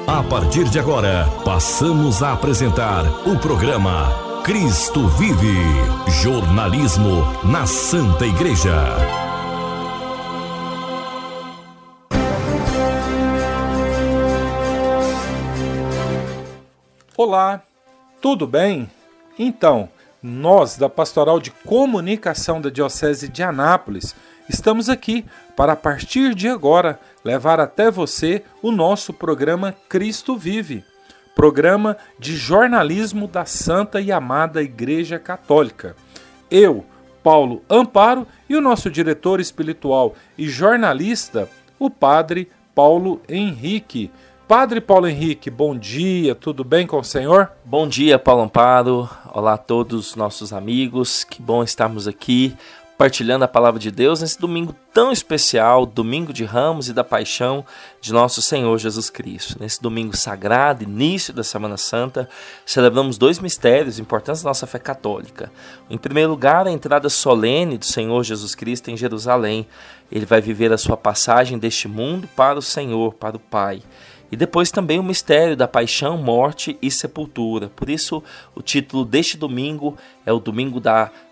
A partir de agora, passamos a apresentar o programa Cristo Vive, jornalismo na Santa Igreja. Olá, tudo bem? Então, nós da Pastoral de Comunicação da Diocese de Anápolis estamos aqui para, a partir de agora, levar até você o nosso programa Cristo Vive, programa de jornalismo da Santa e Amada Igreja Católica. Eu, Paulo Amparo, e o nosso diretor espiritual e jornalista, o Padre Paulo Henrique. Padre Paulo Henrique, bom dia, tudo bem com o senhor? Bom dia, Paulo Amparo. Olá a todos os nossos amigos, que bom estarmos aqui partilhando a palavra de Deus nesse domingo tão especial, domingo de Ramos e da Paixão de nosso Senhor Jesus Cristo. Nesse domingo sagrado, início da Semana Santa, celebramos dois mistérios importantes da nossa fé católica. Em primeiro lugar, a entrada solene do Senhor Jesus Cristo em Jerusalém. Ele vai viver a sua passagem deste mundo para o Senhor, para o Pai. E depois também o mistério da paixão, morte e sepultura. Por isso, o título deste domingo é o domingo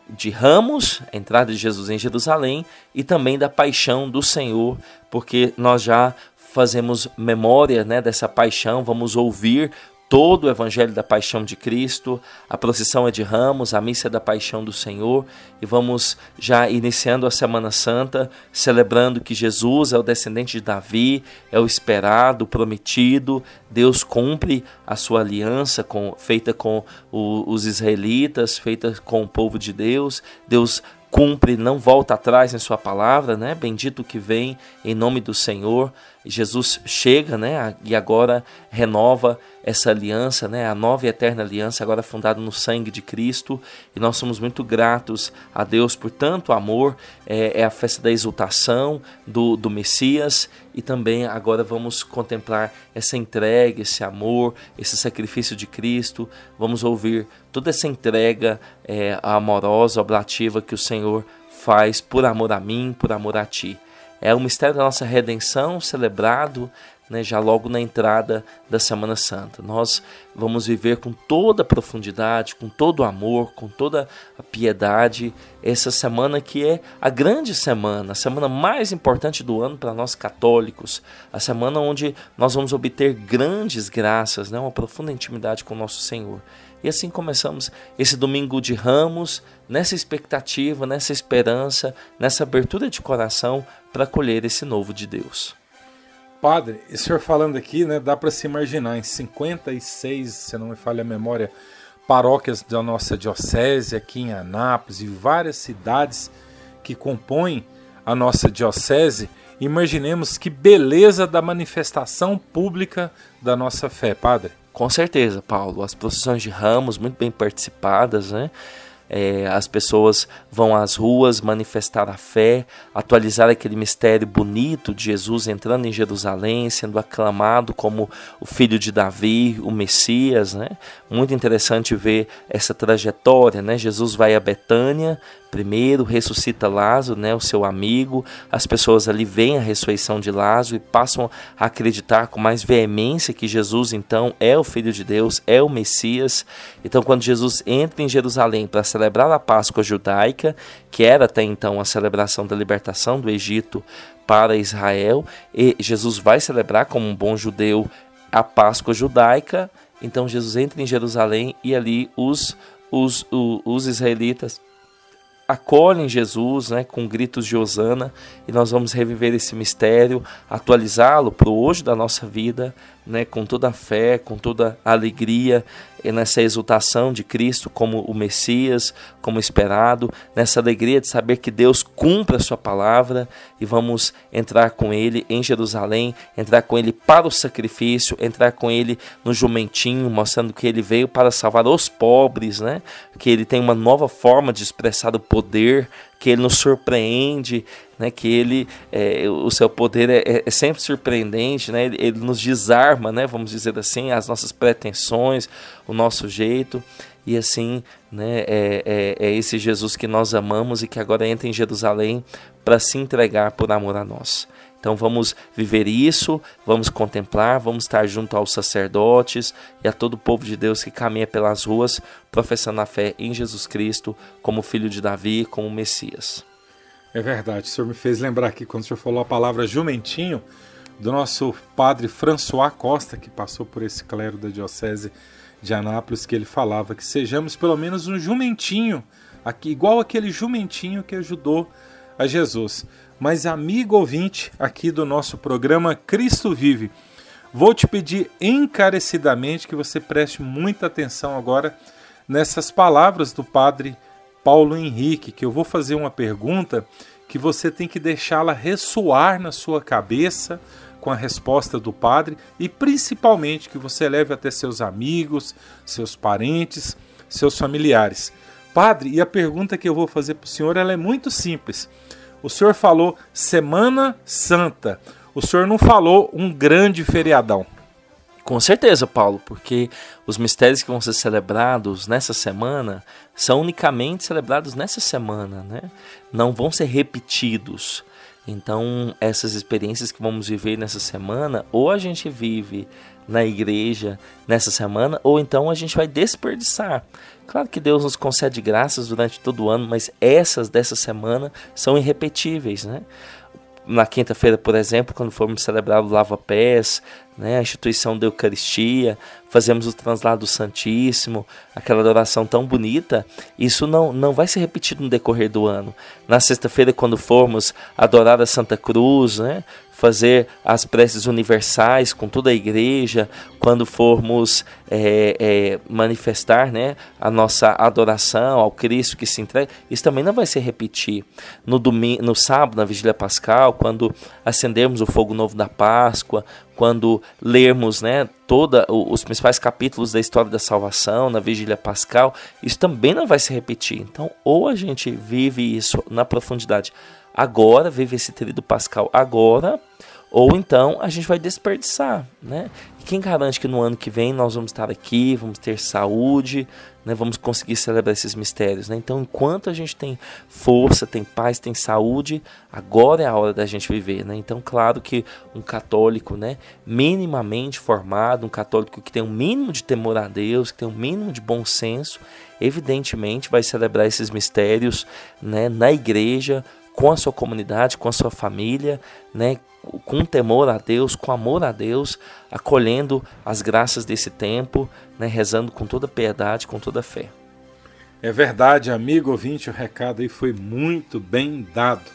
de Ramos, a entrada de Jesus em Jerusalém, e também da paixão do Senhor, porque nós já fazemos memória, dessa paixão, vamos ouvir todo o Evangelho da Paixão de Cristo. A procissão é de Ramos, a missa é da Paixão do Senhor, e vamos já iniciando a Semana Santa, celebrando que Jesus é o descendente de Davi, é o esperado, o prometido. Deus cumpre a sua aliança feita com os israelitas, feita com o povo de Deus. Deus cumpre, não volta atrás em sua palavra, Bendito que vem em nome do Senhor. Jesus chega, e agora renova essa aliança, a nova e eterna aliança, agora fundada no sangue de Cristo. E nós somos muito gratos a Deus por tanto amor. É a festa da exultação do Messias. E também agora vamos contemplar essa entrega, esse amor, esse sacrifício de Cristo. Vamos ouvir toda essa entrega amorosa, oblativa que o Senhor faz por amor a mim, por amor a ti. É o mistério da nossa redenção celebrado, já logo na entrada da Semana Santa. Nós vamos viver com toda a profundidade, com todo o amor, com toda a piedade, essa semana que é a grande semana, a semana mais importante do ano para nós católicos, a semana onde nós vamos obter grandes graças, uma profunda intimidade com o nosso Senhor. E assim começamos esse domingo de Ramos, nessa expectativa, nessa esperança, nessa abertura de coração para acolher esse novo de Deus. Padre, o senhor falando aqui, dá para se imaginar, em 56, se não me falha a memória, paróquias da nossa diocese aqui em Anápolis e várias cidades que compõem a nossa diocese. Imaginemos que beleza da manifestação pública da nossa fé, Padre. Com certeza, Paulo. As procissões de Ramos, muito bem participadas, as pessoas vão às ruas manifestar a fé, atualizar aquele mistério bonito de Jesus entrando em Jerusalém, sendo aclamado como o filho de Davi, o Messias. Muito interessante ver essa trajetória. Jesus vai a Betânia, primeiro ressuscita Lázaro, o seu amigo. As pessoas ali veem a ressurreição de Lázaro e passam a acreditar com mais veemência que Jesus então é o Filho de Deus, é o Messias. Então, quando Jesus entra em Jerusalém para celebrar a Páscoa judaica, que era até então a celebração da libertação do Egito para Israel, e Jesus vai celebrar como um bom judeu a Páscoa judaica. Então Jesus entra em Jerusalém e ali os israelitas acolhem Jesus, com gritos de Hosana, e nós vamos reviver esse mistério, atualizá-lo para o hoje da nossa vida, com toda a fé, com toda a alegria, nessa exultação de Cristo como o Messias, como esperado, nessa alegria de saber que Deus cumpre a sua palavra, e vamos entrar com Ele em Jerusalém, entrar com Ele para o sacrifício, entrar com Ele no jumentinho, mostrando que Ele veio para salvar os pobres, que Ele tem uma nova forma de expressar o poder, que Ele nos surpreende, que Ele, o seu poder é sempre surpreendente, Ele nos desarma, vamos dizer assim, as nossas pretensões, o nosso jeito. E assim, é esse Jesus que nós amamos e que agora entra em Jerusalém para se entregar por amor a nós. Então vamos viver isso, vamos contemplar, vamos estar junto aos sacerdotes e a todo o povo de Deus que caminha pelas ruas, professando a fé em Jesus Cristo como Filho de Davi, como Messias. É verdade, o senhor me fez lembrar aqui, quando o senhor falou a palavra jumentinho, do nosso padre François Costa, que passou por esse clero da Diocese de Anápolis, que ele falava que sejamos pelo menos um jumentinho, aqui, igual aquele jumentinho que ajudou a Jesus. Mas, amigo ouvinte aqui do nosso programa Cristo Vive, vou te pedir encarecidamente que você preste muita atenção agora nessas palavras do padre Paulo Henrique, que eu vou fazer uma pergunta que você tem que deixá-la ressoar na sua cabeça com a resposta do padre e principalmente que você leve até seus amigos, seus parentes, seus familiares. Padre, e a pergunta que eu vou fazer para o senhor ela é muito simples. O senhor falou Semana Santa, o senhor não falou um grande feriadão. Com certeza, Paulo, porque os mistérios que vão ser celebrados nessa semana são unicamente celebrados nessa semana, né? Não vão ser repetidos. Então, essas experiências que vamos viver nessa semana, ou a gente vive na igreja nessa semana, ou então a gente vai desperdiçar. Claro que Deus nos concede graças durante todo o ano, mas essas dessa semana são irrepetíveis, né? Na quinta-feira, por exemplo, quando formos celebrar o lava-pés, né, a instituição da Eucaristia, fazemos o translado Santíssimo, aquela adoração tão bonita, isso não vai ser repetido no decorrer do ano. Na sexta-feira, quando formos adorar a Santa Cruz, né, fazer as preces universais com toda a igreja, quando formos manifestar, né, a nossa adoração ao Cristo que se entrega, isso também não vai se repetir. No sábado, na Vigília Pascal, quando acendermos o fogo novo da Páscoa, quando lermos, né, os principais capítulos da história da salvação na Vigília Pascal, isso também não vai se repetir. Então, ou a gente vive isso na profundidade agora, vive esse tríduo pascal agora, ou então a gente vai desperdiçar, né? E quem garante que no ano que vem nós vamos estar aqui, vamos ter saúde, né? Vamos conseguir celebrar esses mistérios, né? Então, enquanto a gente tem força, tem paz, tem saúde, agora é a hora da gente viver, né? Então, claro que um católico, né, minimamente formado, um católico que tem um mínimo de temor a Deus, que tem um mínimo de bom senso, evidentemente vai celebrar esses mistérios, né, na igreja, com a sua comunidade, com a sua família, né, com temor a Deus, com amor a Deus, acolhendo as graças desse tempo, né, rezando com toda piedade, com toda fé. É verdade, amigo ouvinte, o recado aí foi muito bem dado.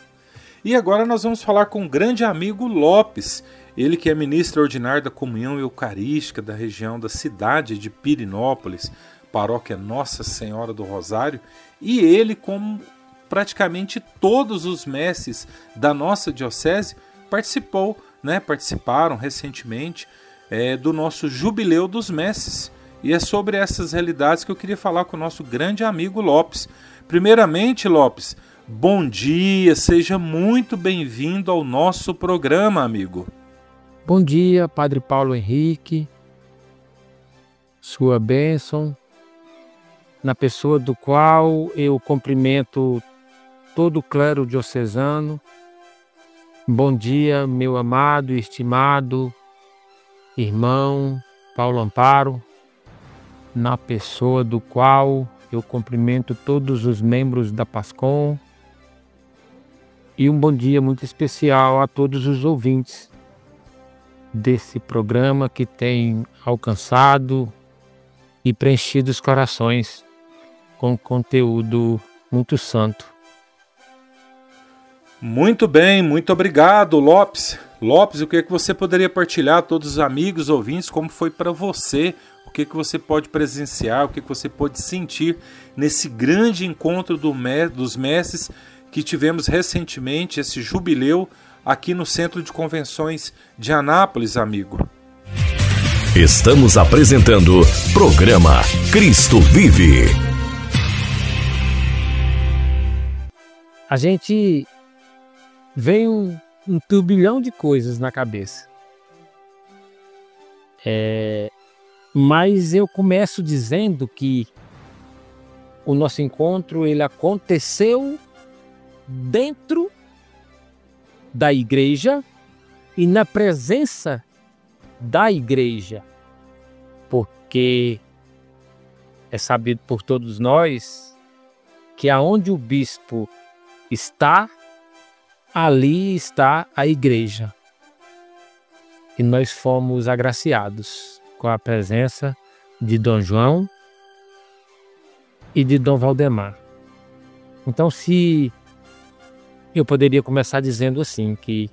E agora nós vamos falar com o grande amigo Lopes, ele que é ministro ordinário da Comunhão Eucarística da região da cidade de Pirenópolis, paróquia Nossa Senhora do Rosário, e ele, como praticamente todos os mestres da nossa diocese, participaram recentemente do nosso Jubileu dos Mestres. E é sobre essas realidades que eu queria falar com o nosso grande amigo Lopes. Primeiramente, Lopes, bom dia, seja muito bem-vindo ao nosso programa, amigo. Bom dia, Padre Paulo Henrique, sua bênção, na pessoa do qual eu cumprimento todo o clero diocesano. Bom dia, meu amado e estimado irmão Paulo Amparo, na pessoa do qual eu cumprimento todos os membros da PASCOM. E um bom dia muito especial a todos os ouvintes desse programa que tem alcançado e preenchido os corações com conteúdo muito santo. Muito bem, muito obrigado, Lopes. Lopes, o que você poderia partilhar a todos os amigos, ouvintes, como foi para você? O que você pode presenciar, o que você pode sentir nesse grande encontro dos mestres que tivemos recentemente, esse jubileu, aqui no Centro de Convenções de Anápolis, amigo? Estamos apresentando programa Cristo Vive. A gente vem um turbilhão de coisas na cabeça. Mas eu começo dizendo que o nosso encontro ele aconteceu dentro da igreja e na presença da igreja, porque é sabido por todos nós que aonde o bispo está, ali está a igreja. E nós fomos agraciados com a presença de Dom João e de Dom Valdemar. Então, se eu poderia começar dizendo assim, que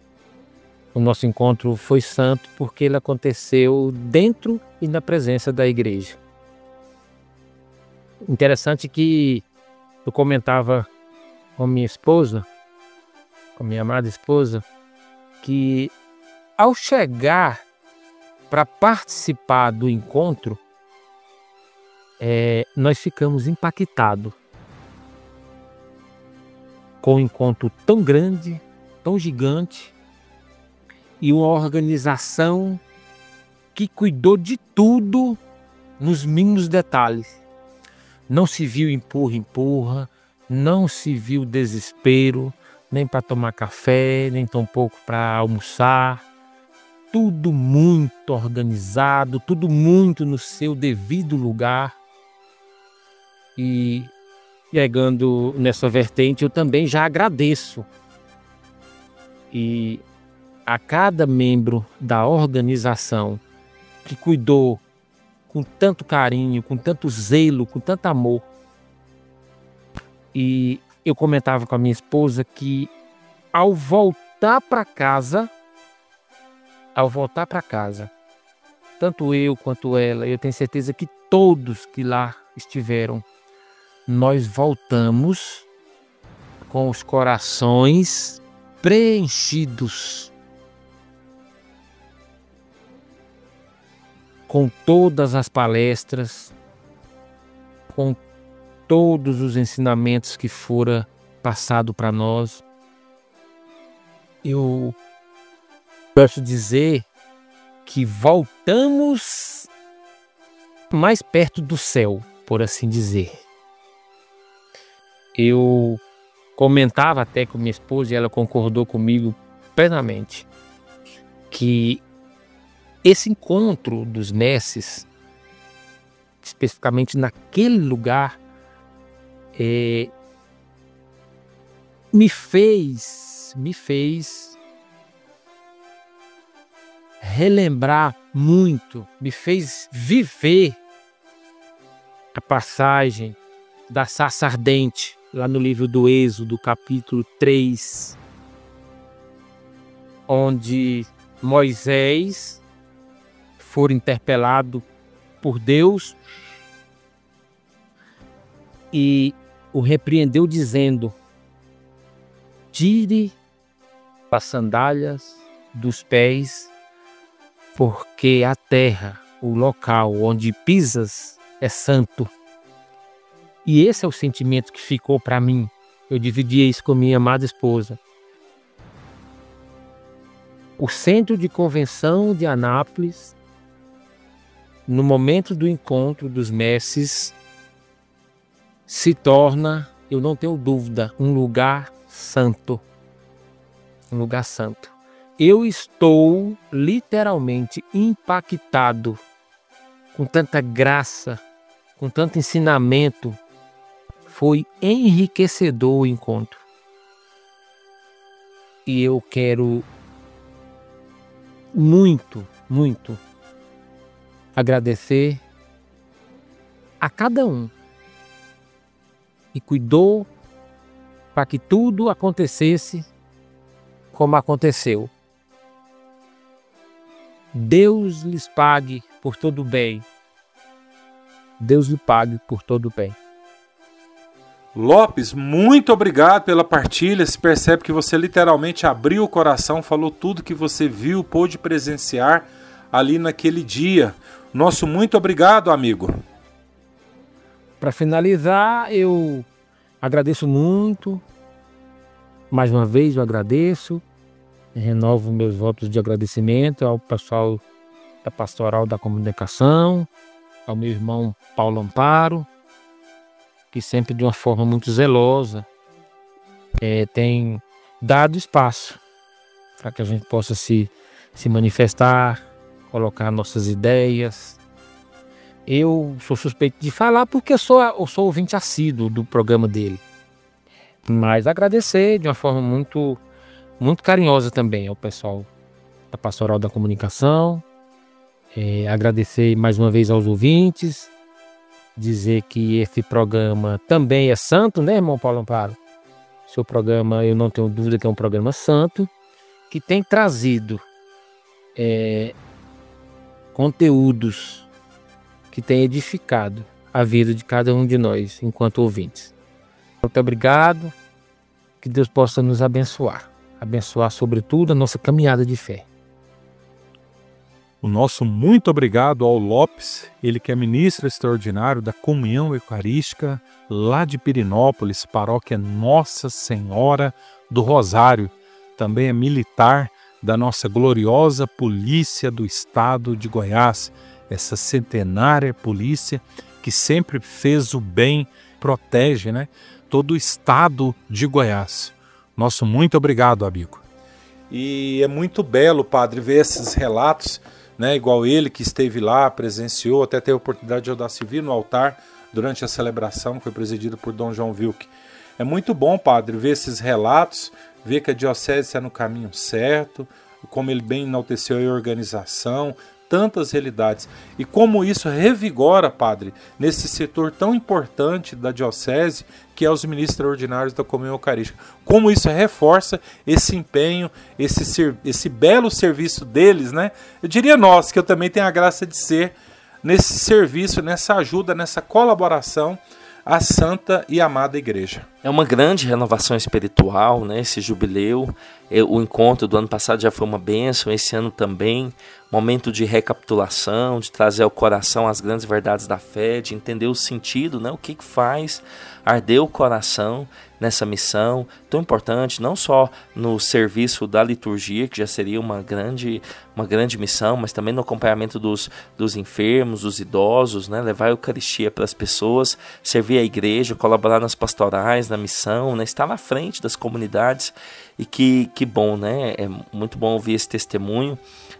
o nosso encontro foi santo porque ele aconteceu dentro e na presença da igreja. Interessante que eu comentava com minha esposa, com minha amada esposa, que ao chegar para participar do encontro, nós ficamos impactados com um encontro tão grande, tão gigante, e uma organização que cuidou de tudo nos mínimos detalhes. Não se viu empurra, não se viu desespero, nem para tomar café, nem tampouco para almoçar. Tudo muito organizado, tudo muito no seu devido lugar. E chegando nessa vertente, eu também já agradeço. E a cada membro da organização que cuidou com tanto carinho, com tanto zelo, com tanto amor. E eu comentava com a minha esposa que ao voltar para casa, tanto eu quanto ela, eu tenho certeza que todos que lá estiveram, nós voltamos com os corações preenchidos, com todas as palestras, com todos os ensinamentos que foram passados para nós. Eu posso dizer que voltamos mais perto do céu, por assim dizer. Eu comentava até com minha esposa, e ela concordou comigo plenamente, que esse encontro dos mestres, especificamente naquele lugar, me fez relembrar muito, me fez viver a passagem da sarça ardente, lá no livro do Êxodo, capítulo 3, onde Moisés foi interpelado por Deus e o repreendeu dizendo: tire as sandálias dos pés, porque a terra, o local onde pisas é santo. E esse é o sentimento que ficou para mim. Eu dividia isso com minha amada esposa. O centro de convenção de Anápolis, no momento do encontro dos mestres, se torna, eu não tenho dúvida, um lugar santo. Um lugar santo. Eu estou literalmente impactado com tanta graça, com tanto ensinamento. Foi enriquecedor o encontro. E eu quero muito, muito agradecer a cada um que cuidou para que tudo acontecesse como aconteceu. Deus lhes pague por todo o bem. Deus lhe pague por todo o bem. Lopes, muito obrigado pela partilha. Se percebe que você literalmente abriu o coração, falou tudo que você viu, pôde presenciar ali naquele dia. Nosso muito obrigado, amigo. Para finalizar, eu agradeço muito. Mais uma vez eu agradeço. Renovo meus votos de agradecimento ao pessoal da Pastoral da Comunicação, ao meu irmão Paulo Amparo, que sempre de uma forma muito zelosa tem dado espaço para que a gente possa se se manifestar, colocar nossas ideias. Eu sou suspeito de falar porque eu sou ouvinte assíduo do programa dele. Mas agradecer de uma forma muito, muito carinhosa também ao pessoal da Pastoral da Comunicação. Agradecer mais uma vez aos ouvintes. Dizer que esse programa também é santo, né, irmão Paulo Amparo? Seu programa, eu não tenho dúvida que é um programa santo, que tem trazido conteúdos que tem edificado a vida de cada um de nós, enquanto ouvintes. Muito obrigado, que Deus possa nos abençoar, sobretudo a nossa caminhada de fé. O nosso muito obrigado ao Lopes, ele que é ministro extraordinário da Comunhão Eucarística, lá de Pirinópolis, paróquia Nossa Senhora do Rosário. Também é militar da nossa gloriosa Polícia do Estado de Goiás, essa centenária polícia que sempre fez o bem, protege, né, todo o estado de Goiás. Nosso muito obrigado, amigo. E é muito belo, padre, ver esses relatos, né, igual ele que esteve lá, presenciou, até teve a oportunidade de eu dar civil no altar durante a celebração, que foi presidida por Dom João Wilk. É muito bom, padre, ver esses relatos, ver que a diocese está no caminho certo, como ele bem enalteceu a organização, tantas realidades. E como isso revigora, padre, nesse setor tão importante da diocese, que é os ministros ordinários da Comunhão Eucarística. Como isso reforça esse empenho, esse belo serviço deles, né? Eu diria nós, que eu também tenho a graça de ser nesse serviço, nessa ajuda, nessa colaboração à Santa e Amada Igreja. É uma grande renovação espiritual, né? Esse jubileu, o encontro do ano passado já foi uma bênção, esse ano também, momento de recapitulação, de trazer ao coração as grandes verdades da fé, de entender o sentido, né? O que faz arder o coração nessa missão tão importante, não só no serviço da liturgia, que já seria uma grande missão, mas também no acompanhamento dos enfermos, dos idosos, né? Levar a Eucaristia para as pessoas, servir a igreja, colaborar nas pastorais, na missão, né? Estar na frente das comunidades. E que bom, né? É muito bom ouvir esse testemunho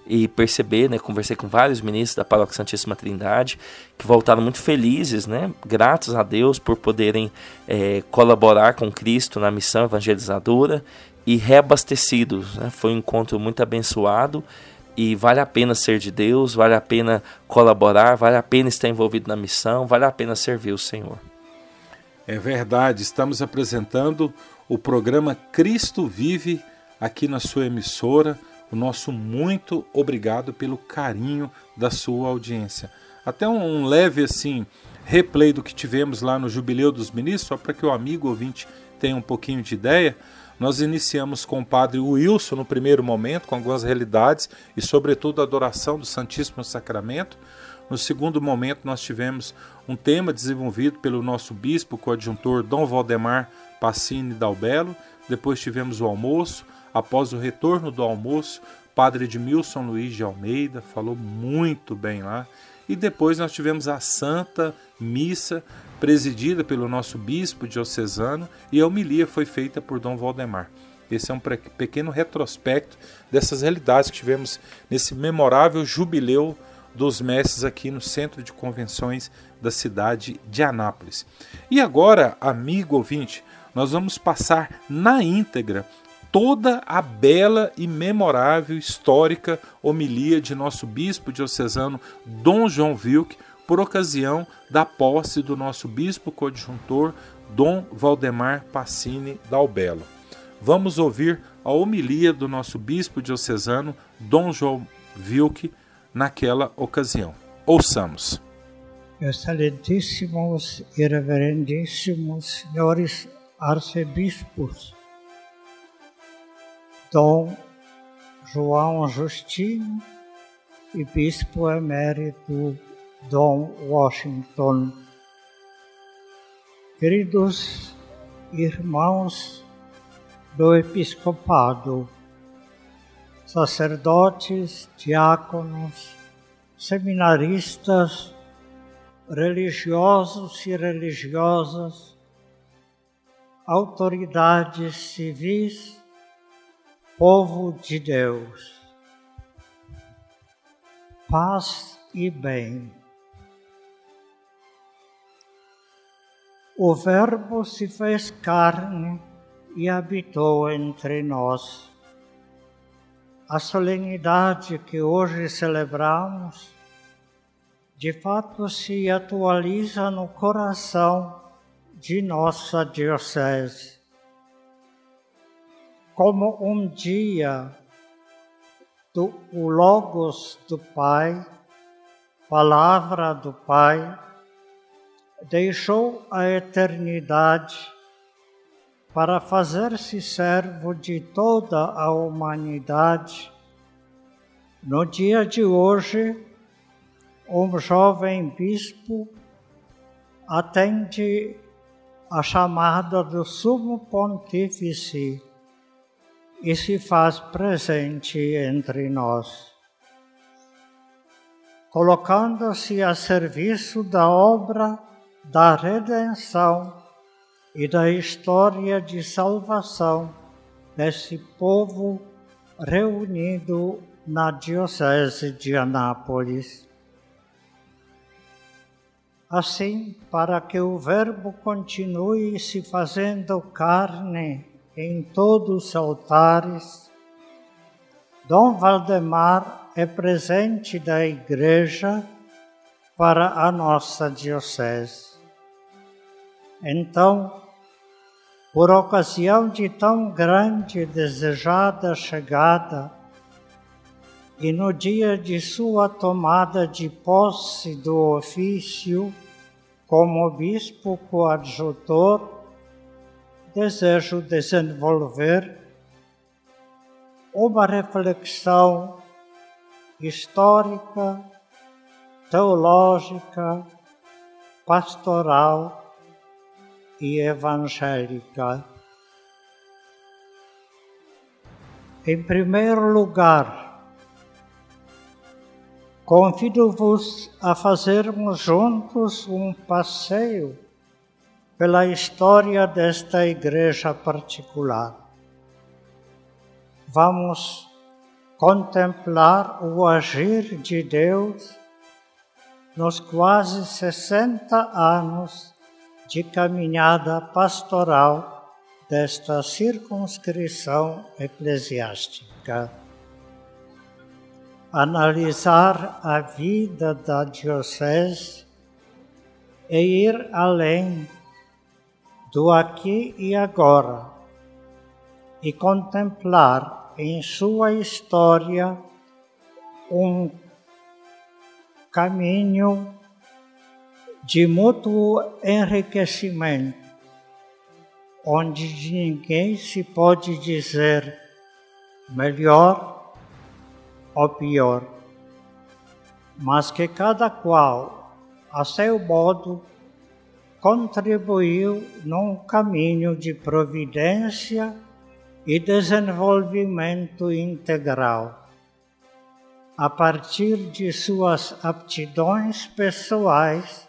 e perceber, né? Conversei com vários ministros da Paróquia Santíssima Trindade que voltaram muito felizes, né? Gratos a Deus por poderem colaborar com Cristo na missão evangelizadora e reabastecidos, né? Foi um encontro muito abençoado e vale a pena ser de Deus, vale a pena colaborar, vale a pena estar envolvido na missão, vale a pena servir o Senhor. É verdade, estamos apresentando o programa Cristo Vive aqui na sua emissora. O nosso muito obrigado pelo carinho da sua audiência. Até um leve assim replay do que tivemos lá no Jubileu dos Ministros, só para que o amigo ouvinte tenha um pouquinho de ideia. Nós iniciamos com o padre Wilson no primeiro momento, com algumas realidades e sobretudo a adoração do Santíssimo Sacramento. No segundo momento nós tivemos um tema desenvolvido pelo nosso bispo coadjuntor Dom Valdemar Passini Dalbello. Depois tivemos o almoço. Após o retorno do almoço, padre Edmilson Luiz de Almeida falou muito bem lá. E depois nós tivemos a Santa Missa, presidida pelo nosso bispo diocesano, e a homilia foi feita por Dom Valdemar. Esse é um pequeno retrospecto dessas realidades que tivemos nesse memorável jubileu dos mestres aqui no Centro de Convenções da cidade de Anápolis. E agora, amigo ouvinte, nós vamos passar na íntegra toda a bela e memorável histórica homilia de nosso bispo diocesano Dom João Wilk, por ocasião da posse do nosso bispo coadjuntor Dom Valdemar Passini Dalbello. Vamos ouvir a homilia do nosso bispo diocesano Dom João Wilk naquela ocasião. Ouçamos. Excelentíssimos e reverendíssimos senhores arcebispos, Dom João Justino e Bispo Emérito Dom Washington, queridos irmãos do Episcopado, sacerdotes, diáconos, seminaristas, religiosos e religiosas, autoridades civis, povo de Deus. paz e bem. O Verbo se fez carne e habitou entre nós. A solenidade que hoje celebramos, de fato se atualiza no coração de nossa diocese. Como um dia o Logos do Pai, Palavra do Pai, deixou a eternidade para fazer-se servo de toda a humanidade. No dia de hoje, um jovem bispo atende a chamada do Sumo Pontífice e se faz presente entre nós, colocando-se a serviço da obra da redenção e da história de salvação desse povo reunido na Diocese de Anápolis. Assim, para que o Verbo continue se fazendo carne em todos os altares, Dom Valdemar é presente da Igreja para a nossa Diocese. Então, por ocasião de tão grande e desejada chegada, e no dia de sua tomada de posse do ofício como bispo coadjutor, desejo desenvolver uma reflexão histórica, teológica, pastoral e evangélica. Em primeiro lugar, convido-vos a fazermos juntos um passeio pela história desta igreja particular. Vamos contemplar o agir de Deus nos quase 60 anos de caminhada pastoral desta circunscrição eclesiástica. Analisar a vida da diocese e ir além do aqui e agora e contemplar em sua história um caminho de mútuo enriquecimento, onde de ninguém se pode dizer melhor ou pior, mas que cada qual, a seu modo, contribuiu num caminho de providência e desenvolvimento integral, a partir de suas aptidões pessoais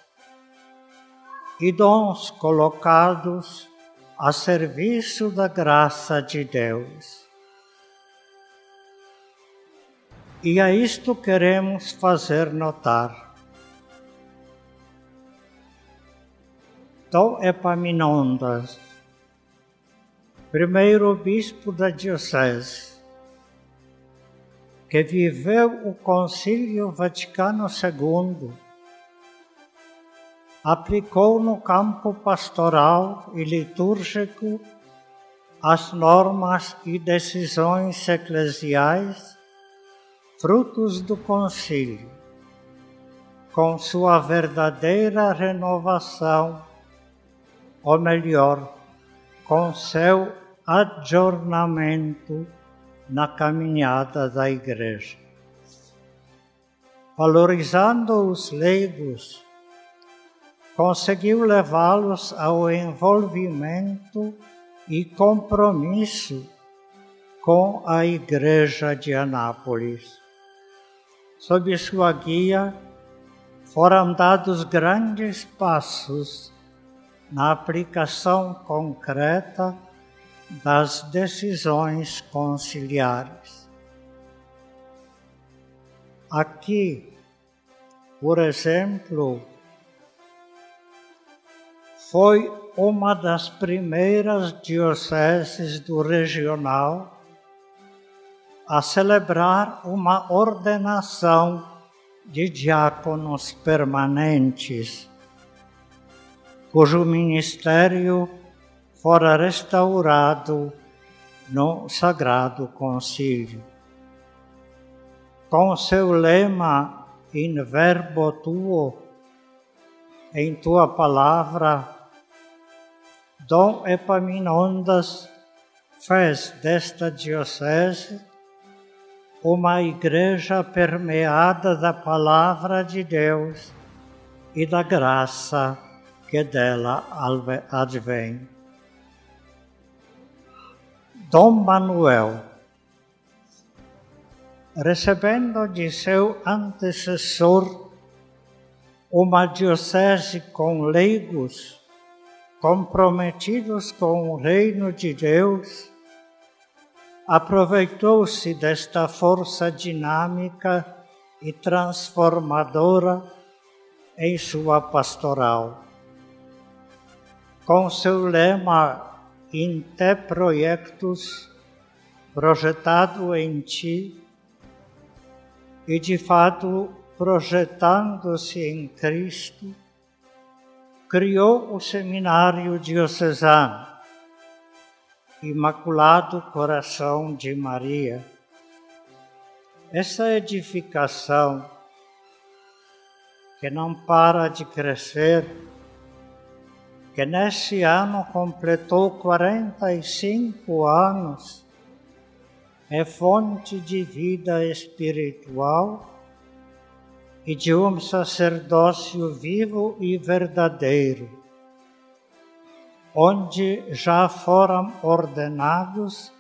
e dons colocados a serviço da graça de Deus. E a isto queremos fazer notar. Dom Epaminondas, primeiro bispo da diocese, que viveu o Concílio Vaticano II, aplicou no campo pastoral e litúrgico as normas e decisões eclesiais frutos do concílio, com sua verdadeira renovação, ou melhor, com seu adjornamento na caminhada da Igreja. Valorizando os leigos, conseguiu levá-los ao envolvimento e compromisso com a Igreja de Anápolis. Sob sua guia, foram dados grandes passos na aplicação concreta das decisões conciliares. Aqui, por exemplo, foi uma das primeiras dioceses do regional a celebrar uma ordenação de diáconos permanentes, cujo ministério fora restaurado no Sagrado Concílio. Com seu lema In verbo tuo, em tua palavra, Dom Epaminondas fez desta diocese uma igreja permeada da palavra de Deus e da graça que dela advém. Dom Manuel, recebendo de seu antecessor uma diocese com leigos comprometidos com o reino de Deus, aproveitou-se desta força dinâmica e transformadora em sua pastoral. Com seu lema In te proiectus, projetado em ti, e de fato projetando-se em Cristo, criou o Seminário Diocesano Imaculado Coração de Maria. Essa edificação, que não para de crescer, que nesse ano completou 45 anos, é fonte de vida espiritual e de um sacerdócio vivo e verdadeiro, onde já foram ordenados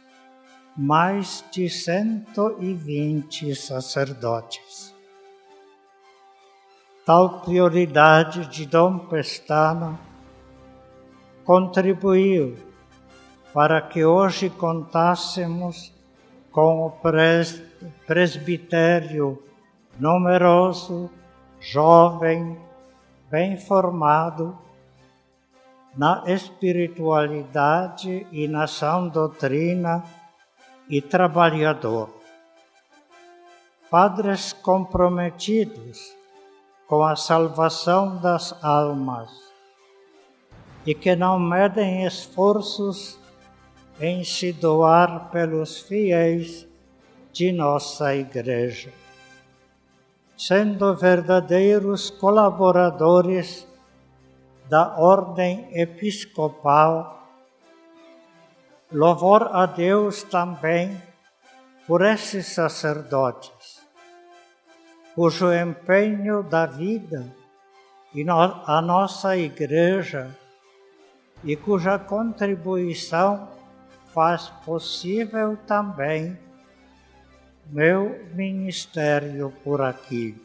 mais de 120 sacerdotes. Tal prioridade de Dom Pestana contribuiu para que hoje contássemos com o presbitério numeroso, jovem, bem formado na espiritualidade e na sã doutrina e trabalhador. Padres comprometidos com a salvação das almas e que não medem esforços em se doar pelos fiéis de nossa Igreja, sendo verdadeiros colaboradores da ordem episcopal. Louvor a Deus também por esses sacerdotes, cujo empenho da vida e a nossa Igreja e cuja contribuição faz possível também meu ministério por aqui.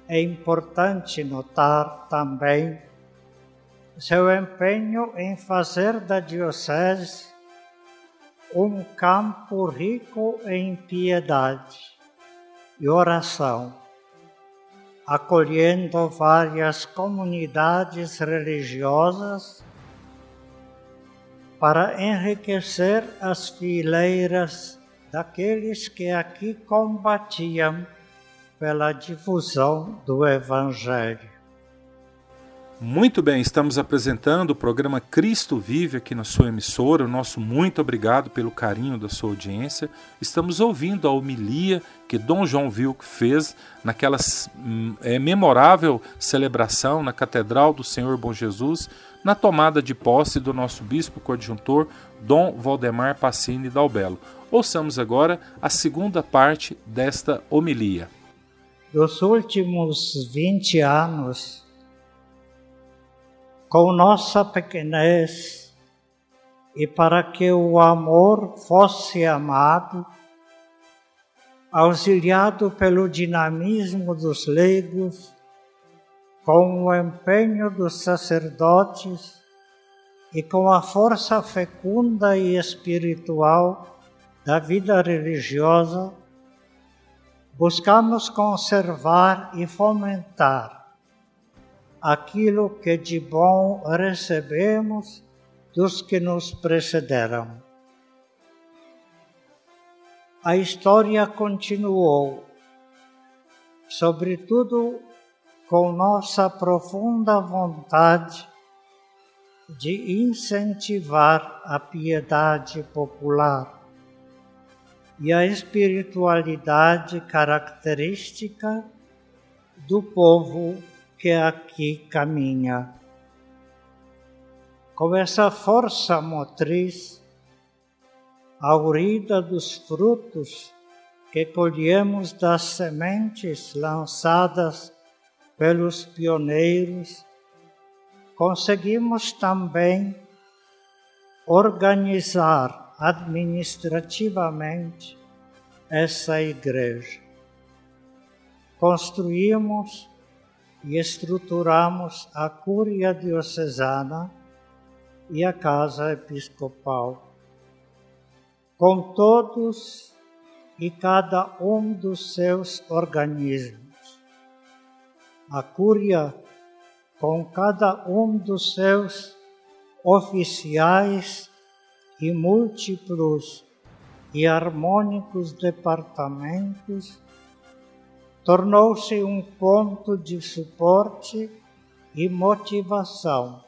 É importante notar também seu empenho em fazer da diocese um campo rico em piedade e oração, acolhendo várias comunidades religiosas para enriquecer as fileiras daqueles que aqui combatiam pela difusão do Evangelho. Muito bem, estamos apresentando o programa Cristo Vive aqui na sua emissora. O nosso muito obrigado pelo carinho da sua audiência. Estamos ouvindo a homilia que Dom João Wilk fez naquela memorável celebração na Catedral do Senhor Bom Jesus, na tomada de posse do nosso bispo coadjuntor, Dom Valdemar Passini Dalbello. Ouçamos agora a segunda parte desta homilia. Dos últimos 20 anos, com nossa pequenez, e para que o amor fosse amado, auxiliado pelo dinamismo dos leigos, com o empenho dos sacerdotes e com a força fecunda e espiritual da vida religiosa, buscamos conservar e fomentar aquilo que de bom recebemos dos que nos precederam. A história continuou, sobretudo com nossa profunda vontade de incentivar a piedade popular e a espiritualidade característica do povo que aqui caminha. Com essa força motriz, aurida dos frutos que colhemos das sementes lançadas pelos pioneiros, conseguimos também organizar administrativamente essa igreja. Construímos e estruturamos a Cúria Diocesana e a Casa Episcopal, com todos e cada um dos seus organismos. A Cúria, com cada um dos seus oficiais e múltiplos e harmônicos departamentos, tornou-se um ponto de suporte e motivação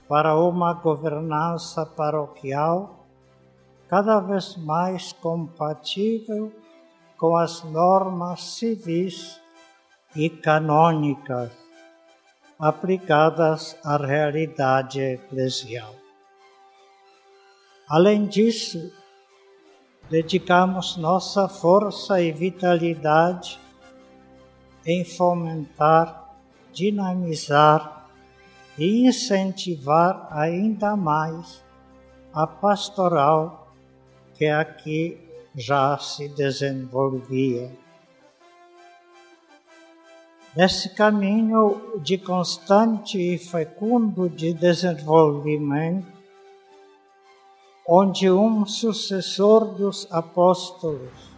para uma governança paroquial cada vez mais compatível com as normas civis e canônicas aplicadas à realidade eclesial. Além disso, dedicamos nossa força e vitalidade em fomentar, dinamizar e incentivar ainda mais a pastoral que aqui já se desenvolvia. Nesse caminho de constante e fecundo de desenvolvimento, onde um sucessor dos apóstolos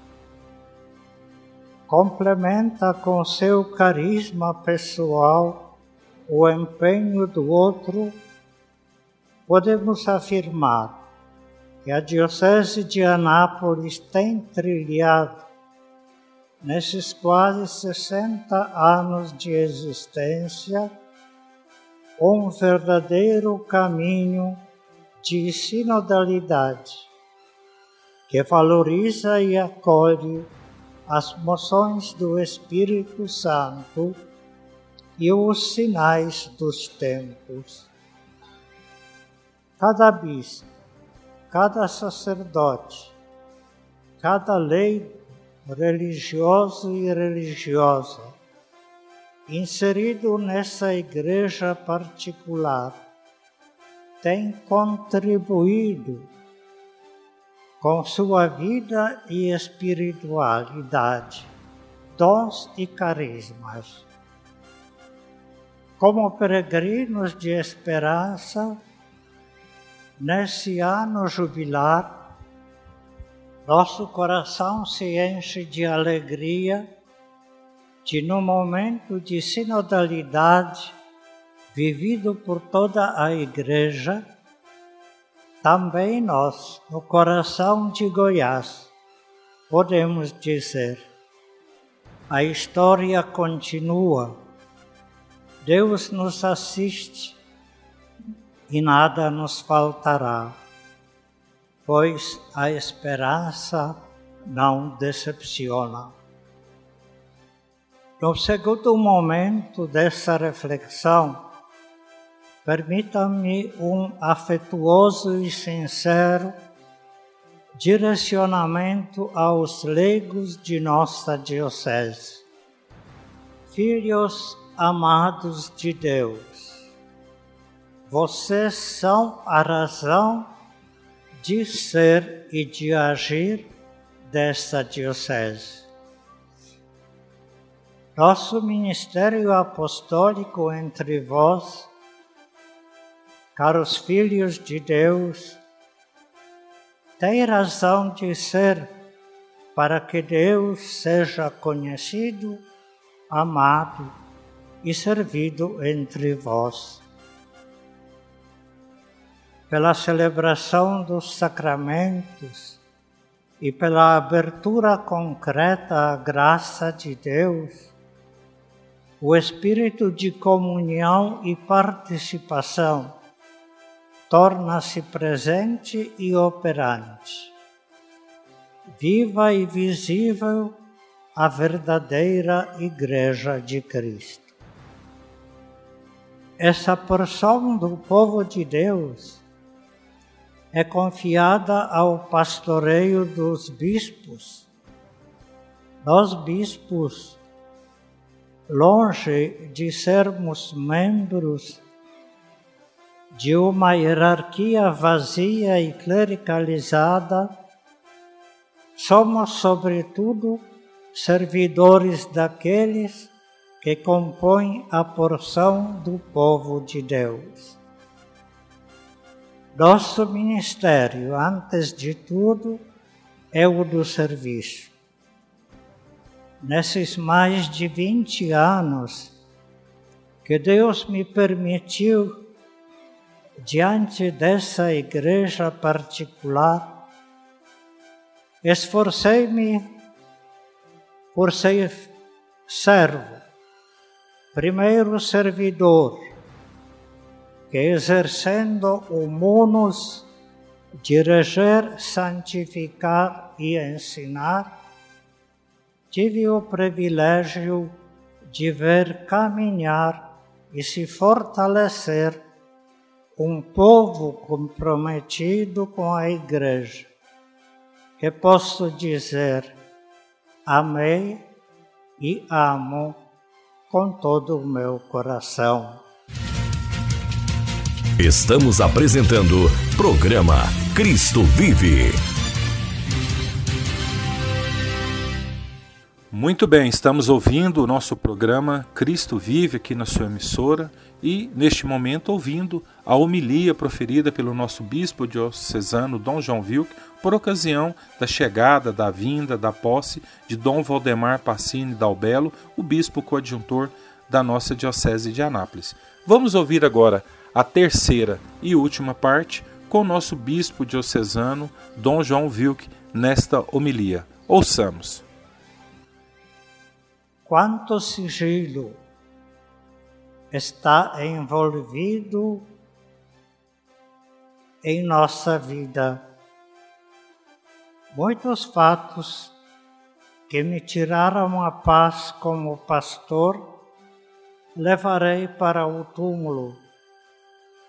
complementa com seu carisma pessoal o empenho do outro, podemos afirmar que a Diocese de Anápolis tem trilhado, nesses quase 60 anos de existência, um verdadeiro caminho de sinodalidade, que valoriza e acolhe as moções do Espírito Santo e os sinais dos tempos. Cada bispo, cada sacerdote, cada leigo religioso e religiosa, inserido nessa igreja particular, tem contribuído com sua vida e espiritualidade, dons e carismas. Como peregrinos de esperança, nesse ano jubilar, nosso coração se enche de alegria de, no momento de sinodalidade vivido por toda a Igreja, também nós, no coração de Goiás, podemos dizer: a história continua, Deus nos assiste e nada nos faltará, pois a esperança não decepciona. No segundo momento dessa reflexão, permita-me um afetuoso e sincero direcionamento aos leigos de nossa Diocese. Filhos amados de Deus, vocês são a razão de ser e de agir desta Diocese. Nosso ministério apostólico entre vós, caros filhos de Deus, tem razão de ser para que Deus seja conhecido, amado e servido entre vós. Pela celebração dos sacramentos e pela abertura concreta à graça de Deus, o espírito de comunhão e participação torna-se presente e operante, viva e visível a verdadeira Igreja de Cristo. Essa porção do povo de Deus é confiada ao pastoreio dos bispos. Nós, bispos, longe de sermos membros de uma hierarquia vazia e clericalizada, somos, sobretudo, servidores daqueles que compõem a porção do povo de Deus. Nosso ministério, antes de tudo, é o do serviço. Nesses mais de 20 anos que Deus me permitiu, diante dessa igreja particular, esforcei-me por ser servo, primeiro servidor, que exercendo o munus de reger, santificar e ensinar, tive o privilégio de ver caminhar e se fortalecer um povo comprometido com a Igreja, que posso dizer, amei e amo com todo o meu coração. Estamos apresentando programa Cristo Vive. Muito bem, estamos ouvindo o nosso programa Cristo Vive aqui na sua emissora e, neste momento, ouvindo a homilia proferida pelo nosso bispo diocesano Dom João Wilk por ocasião da chegada, da vinda, da posse de Dom Valdemar Passini Dalbello, o bispo coadjuntor da nossa Diocese de Anápolis. Vamos ouvir agora a terceira e última parte com o nosso bispo diocesano Dom João Wilk nesta homilia. Ouçamos. Quanto sigilo está envolvido em nossa vida. Muitos fatos que me tiraram a paz como pastor levarei para o túmulo,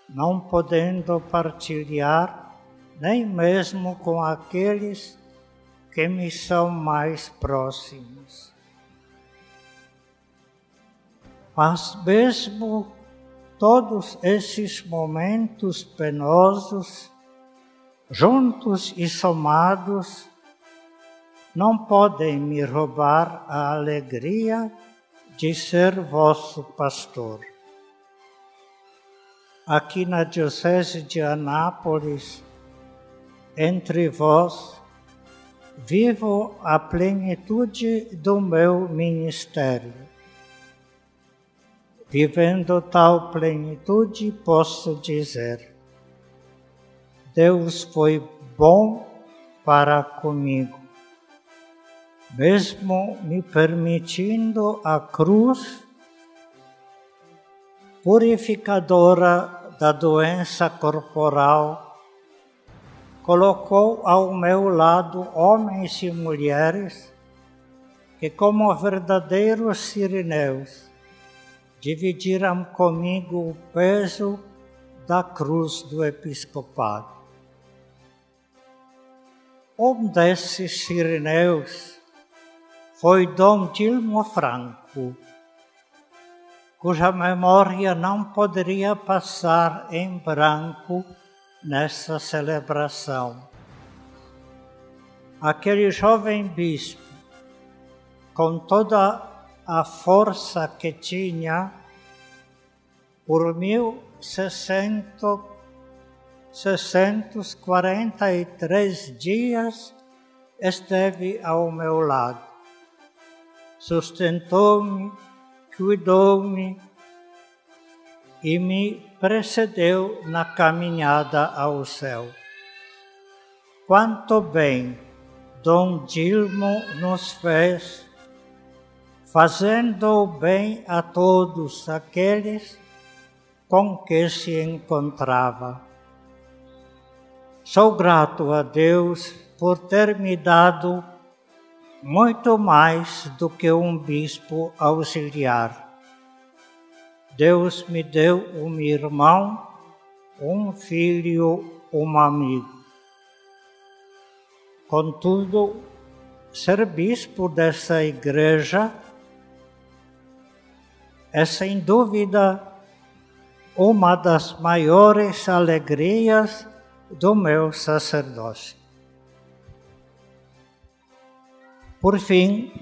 não podendo partilhar nem mesmo com aqueles que me são mais próximos. Mas mesmo todos esses momentos penosos, juntos e somados, não podem me roubar a alegria de ser vosso pastor. Aqui na Diocese de Anápolis, entre vós, vivo a plenitude do meu ministério. Vivendo tal plenitude, posso dizer: Deus foi bom para comigo, mesmo me permitindo a cruz purificadora da doença corporal, colocou ao meu lado homens e mulheres que, como verdadeiros sirineus, dividiram comigo o peso da cruz do episcopado. Um desses sirineus foi Dom Dilmo Franco, cuja memória não poderia passar em branco nessa celebração. Aquele jovem bispo, com toda a força que tinha, por 1643 dias esteve ao meu lado, sustentou-me, cuidou-me e me precedeu na caminhada ao céu. Quanto bem Dom Dilmo nos fez, fazendo o bem a todos aqueles com que se encontrava. Sou grato a Deus por ter me dado muito mais do que um bispo auxiliar. Deus me deu um irmão, um filho, um amigo. Contudo, ser bispo dessa igreja é sem dúvida uma das maiores alegrias do meu sacerdócio. Por fim,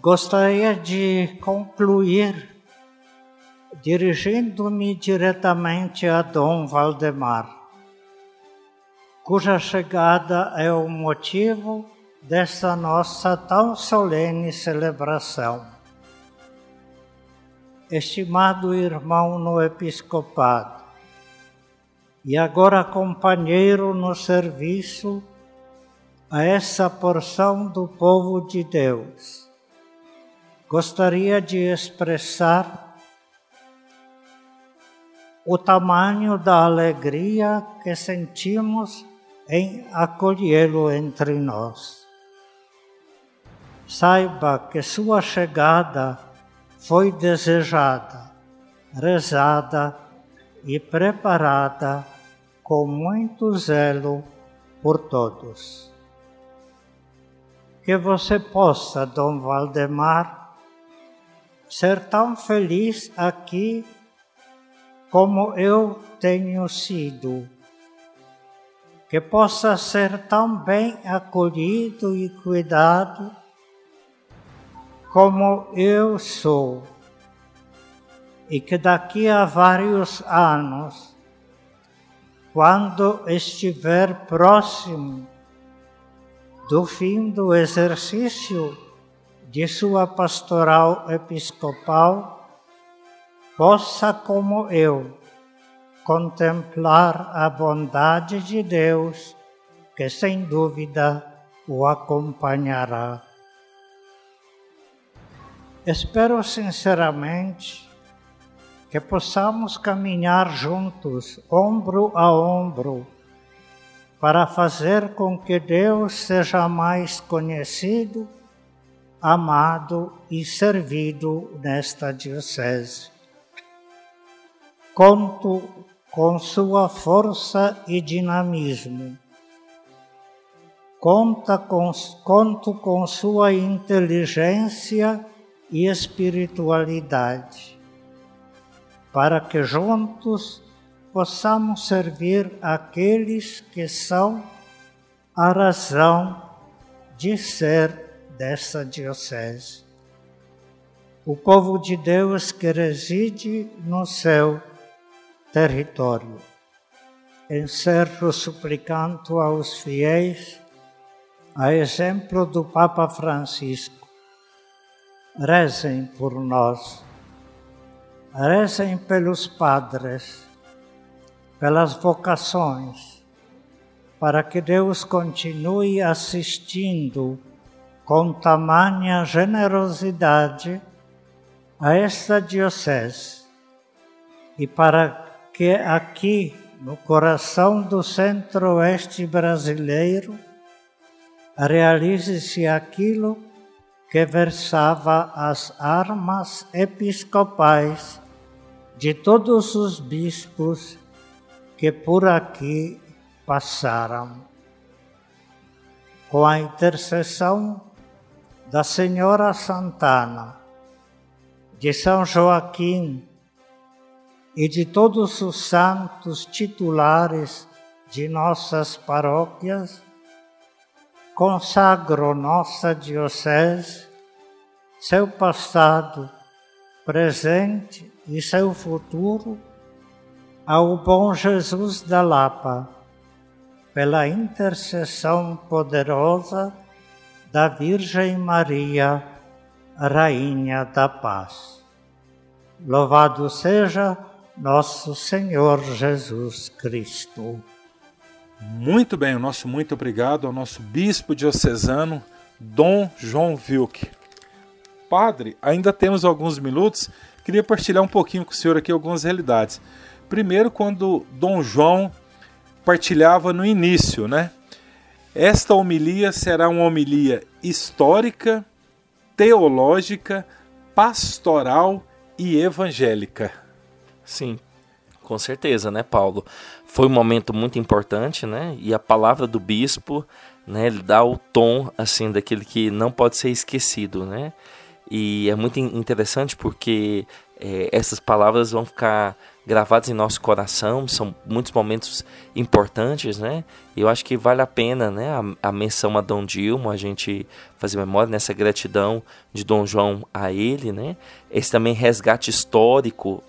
gostaria de concluir dirigindo-me diretamente a Dom Valdemar, cuja chegada é o motivo dessa nossa tão solene celebração. Estimado irmão no episcopado, e agora companheiro no serviço a essa porção do povo de Deus, gostaria de expressar o tamanho da alegria que sentimos em acolhê-lo entre nós. Saiba que sua chegada foi desejada, rezada e preparada com muito zelo por todos. Que você possa, Dom Valdemar, ser tão feliz aqui como eu tenho sido, que possa ser tão bem acolhido e cuidado como eu sou, e que daqui a vários anos, quando estiver próximo do fim do exercício de sua pastoral episcopal, possa, como eu, contemplar a bondade de Deus, que sem dúvida o acompanhará. Espero sinceramente que possamos caminhar juntos, ombro a ombro, para fazer com que Deus seja mais conhecido, amado e servido nesta diocese. Conto com sua força e dinamismo. Conto com sua inteligência e espiritualidade, para que juntos possamos servir aqueles que são a razão de ser dessa diocese. O povo de Deus que reside no seu território. Encerro suplicando aos fiéis, a exemplo do Papa Francisco, rezem por nós, rezem pelos padres, pelas vocações, para que Deus continue assistindo com tamanha generosidade a esta diocese e para que aqui, no coração do centro-oeste brasileiro, realize-se aquilo que versava as armas episcopais de todos os bispos que por aqui passaram. Com a intercessão da Senhora Santana, de São Joaquim e de todos os santos titulares de nossas paróquias, consagro nossa diocese, seu passado, presente e seu futuro ao bom Jesus da Lapa, pela intercessão poderosa da Virgem Maria, Rainha da Paz. Louvado seja nosso Senhor Jesus Cristo. Muito bem, o nosso muito obrigado ao nosso bispo diocesano, Dom João Wilk. Padre, ainda temos alguns minutos, queria partilhar um pouquinho com o senhor aqui algumas realidades. Primeiro, quando Dom João partilhava no início, né? Esta homilia será uma homilia histórica, teológica, pastoral e evangélica. Sim, com certeza, né, Paulo? Foi um momento muito importante, né? E a palavra do bispo, né, ele dá o tom, assim, daquele que não pode ser esquecido, né? E é muito interessante porque essas palavras vão ficar gravadas em nosso coração, são muitos momentos importantes, né? E eu acho que vale a pena, né, a menção a Dom Dilma, a gente fazer memória nessa gratidão de Dom João a ele, né? Esse também resgate histórico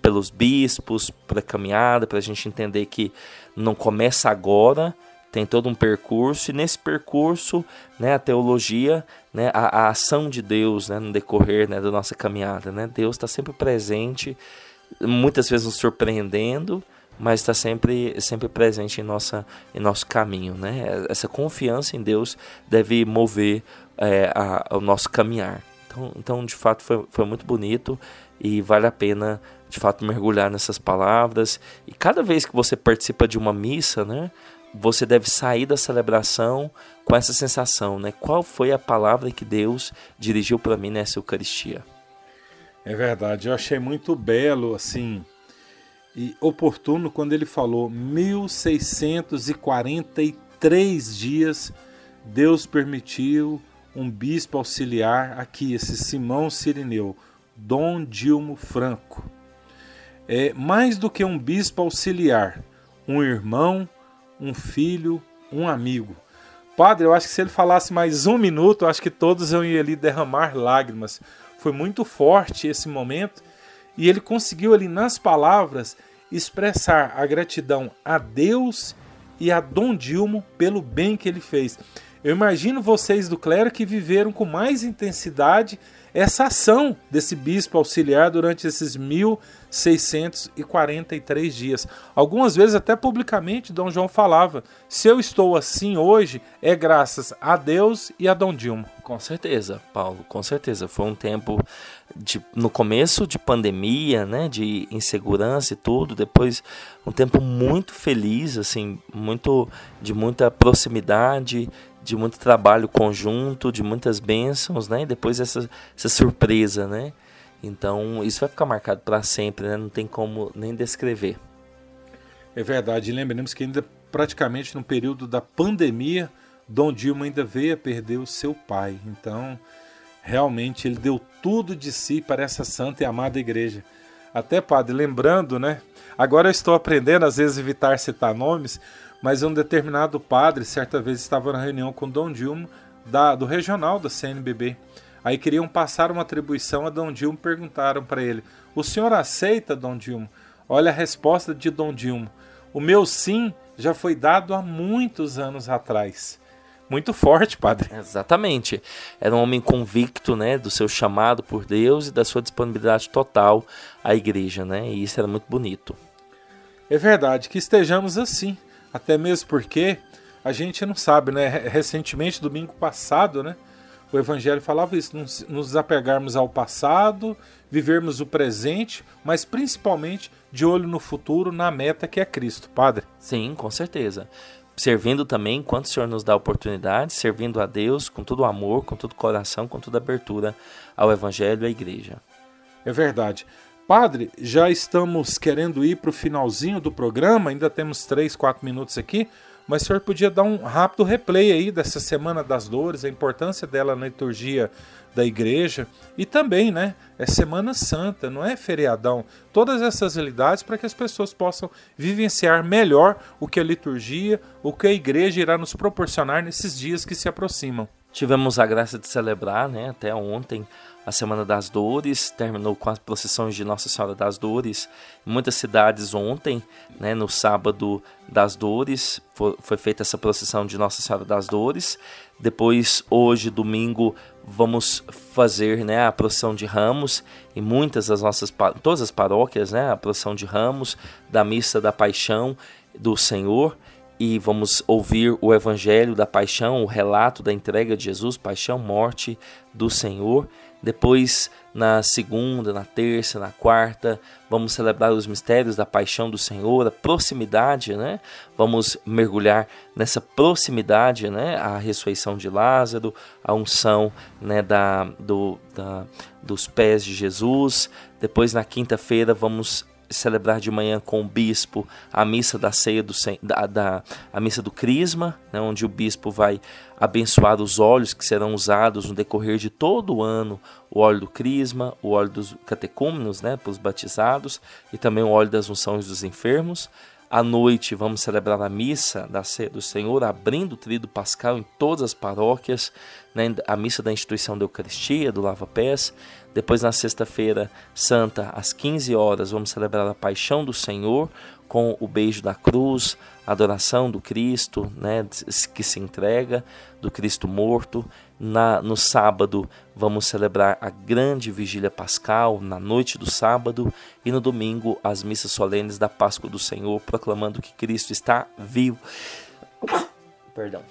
pelos bispos, pela caminhada, para a gente entender que não começa agora, tem todo um percurso, e nesse percurso, né, a teologia, né, a ação de Deus, né, no decorrer, né, da nossa caminhada, né? Deus está sempre presente, muitas vezes nos surpreendendo, mas está sempre presente em nosso caminho, né? Essa confiança em Deus deve mover o nosso caminhar. Então, de fato, foi muito bonito e vale a pena, de fato, mergulhar nessas palavras. E cada vez que você participa de uma missa, né, você deve sair da celebração com essa sensação, né? Qual foi a palavra que Deus dirigiu para mim nessa Eucaristia? É verdade, eu achei muito belo, assim, e oportuno quando ele falou 1643 dias Deus permitiu um bispo auxiliar aqui, esse Simão Cirineu, Dom Dilmo Franco. É mais do que um bispo auxiliar, um irmão, um filho, um amigo. Padre, eu acho que se ele falasse mais um minuto, eu acho que todos iam ali derramar lágrimas. Foi muito forte esse momento e ele conseguiu ali nas palavras expressar a gratidão a Deus e a Dom Dilmo pelo bem que ele fez. Eu imagino vocês do clero que viveram com mais intensidade essa ação desse bispo auxiliar durante esses 1643 dias. Algumas vezes até publicamente Dom João falava, se eu estou assim hoje é graças a Deus e a Dom Dilmo. Com certeza, Paulo, com certeza. Foi um tempo no começo de pandemia, né, de insegurança e tudo, depois um tempo muito feliz, assim, de muita proximidade, de muito trabalho conjunto, de muitas bênçãos, né? E depois essa surpresa, né? Então, isso vai ficar marcado para sempre, né? Não tem como nem descrever. É verdade. E lembremos que ainda praticamente no período da pandemia, Dom Dilma ainda veio a perder o seu pai. Então, realmente, ele deu tudo de si para essa santa e amada igreja. Até, padre, lembrando, né? Agora eu estou aprendendo, às vezes, evitar citar nomes, mas um determinado padre, certa vez, estava na reunião com Dom Dilma, do regional da CNBB. Aí queriam passar uma atribuição a Dom Dilma, perguntaram para ele, o senhor aceita, Dom Dilma? Olha a resposta de Dom Dilma, o meu sim já foi dado há muitos anos atrás. Muito forte, padre. Exatamente. Era um homem convicto, né, do seu chamado por Deus e da sua disponibilidade total à igreja, né? E isso era muito bonito. É verdade, que estejamos assim. Até mesmo porque a gente não sabe, né? Recentemente, domingo passado, né? O Evangelho falava isso, nos apegarmos ao passado, vivermos o presente, mas principalmente de olho no futuro, na meta que é Cristo, padre. Sim, com certeza. Servindo também, enquanto o Senhor nos dá a oportunidade, servindo a Deus com todo o amor, com todo o coração, com toda a abertura ao Evangelho e à Igreja. É verdade. Padre, já estamos querendo ir para o finalzinho do programa, ainda temos 3, 4 minutos aqui, mas o senhor podia dar um rápido replay aí dessa Semana das Dores, a importância dela na liturgia da igreja e também, né, é Semana Santa, não é feriadão. Todas essas realidades para que as pessoas possam vivenciar melhor o que a liturgia, o que a igreja irá nos proporcionar nesses dias que se aproximam. Tivemos a graça de celebrar, né, até ontem, a Semana das Dores, terminou com as procissões de Nossa Senhora das Dores. Em muitas cidades ontem, né, no sábado das Dores, foi feita essa procissão de Nossa Senhora das Dores. Depois, hoje, domingo, vamos fazer, né, a procissão de Ramos em muitas das todas as paróquias, né, a procissão de Ramos, da Missa da Paixão do Senhor. E vamos ouvir o Evangelho da Paixão, o relato da entrega de Jesus, paixão, morte do Senhor. Depois, na segunda, na terça, na quarta, vamos celebrar os mistérios da paixão do Senhor, a proximidade, né? Vamos mergulhar nessa proximidade, né? A ressurreição de Lázaro, a unção, né, dos pés de Jesus. Depois, na quinta-feira, vamos celebrar de manhã com o bispo a missa da ceia a missa do Crisma, né, onde o bispo vai abençoar os óleos que serão usados no decorrer de todo o ano, o óleo do Crisma, o óleo dos catecúmenos, né, para os batizados, e também o óleo das unções dos enfermos. À noite vamos celebrar a missa da ceia do Senhor, abrindo o tríduo pascal em todas as paróquias, né, a missa da instituição da Eucaristia, do lava-pés. Depois, na sexta-feira santa, às 15 horas, vamos celebrar a paixão do Senhor com o beijo da cruz, a adoração do Cristo, né, que se entrega, do Cristo morto. No sábado, vamos celebrar a grande vigília pascal, na noite do sábado. E no domingo, as missas solenes da Páscoa do Senhor, proclamando que Cristo está vivo. Perdão.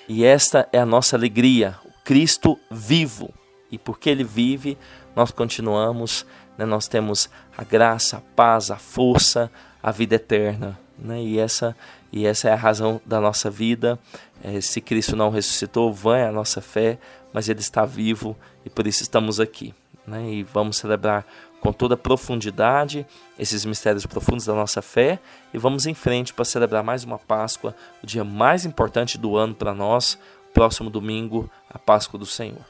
E esta é a nossa alegria, o Cristo vivo. E porque Ele vive, nós continuamos, né, nós temos a graça, a paz, a força, a vida eterna. Né? E essa é a razão da nossa vida. Se Cristo não ressuscitou, vã é a nossa fé, mas Ele está vivo e por isso estamos aqui. Né? E vamos celebrar com toda profundidade esses mistérios profundos da nossa fé e vamos em frente para celebrar mais uma Páscoa, o dia mais importante do ano para nós, próximo domingo, a Páscoa do Senhor.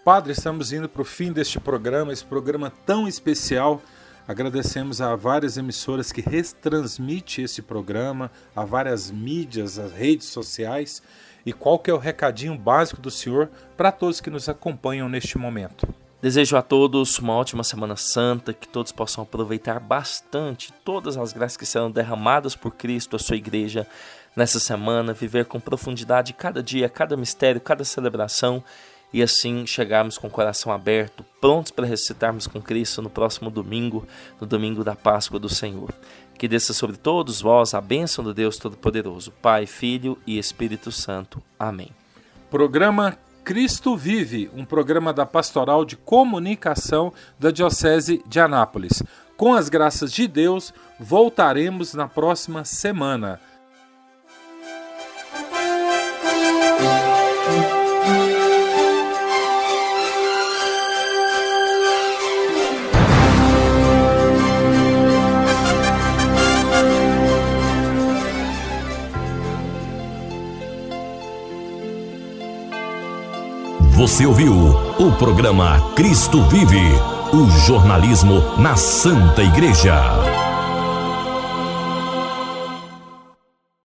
Padre, estamos indo para o fim deste programa, esse programa tão especial. Agradecemos a várias emissoras que retransmitem esse programa, a várias mídias, as redes sociais. E qual que é o recadinho básico do senhor para todos que nos acompanham neste momento? Desejo a todos uma ótima Semana Santa, que todos possam aproveitar bastante todas as graças que serão derramadas por Cristo, a sua igreja, nessa semana, viver com profundidade cada dia, cada mistério, cada celebração, e assim chegarmos com o coração aberto, prontos para ressuscitarmos com Cristo no próximo domingo, no domingo da Páscoa do Senhor. Que desça sobre todos vós a bênção do Deus Todo-Poderoso, Pai, Filho e Espírito Santo. Amém. Programa Cristo Vive, um programa da Pastoral de Comunicação da Diocese de Anápolis. Com as graças de Deus, voltaremos na próxima semana. Você ouviu o programa Cristo Vive, o jornalismo na Santa Igreja.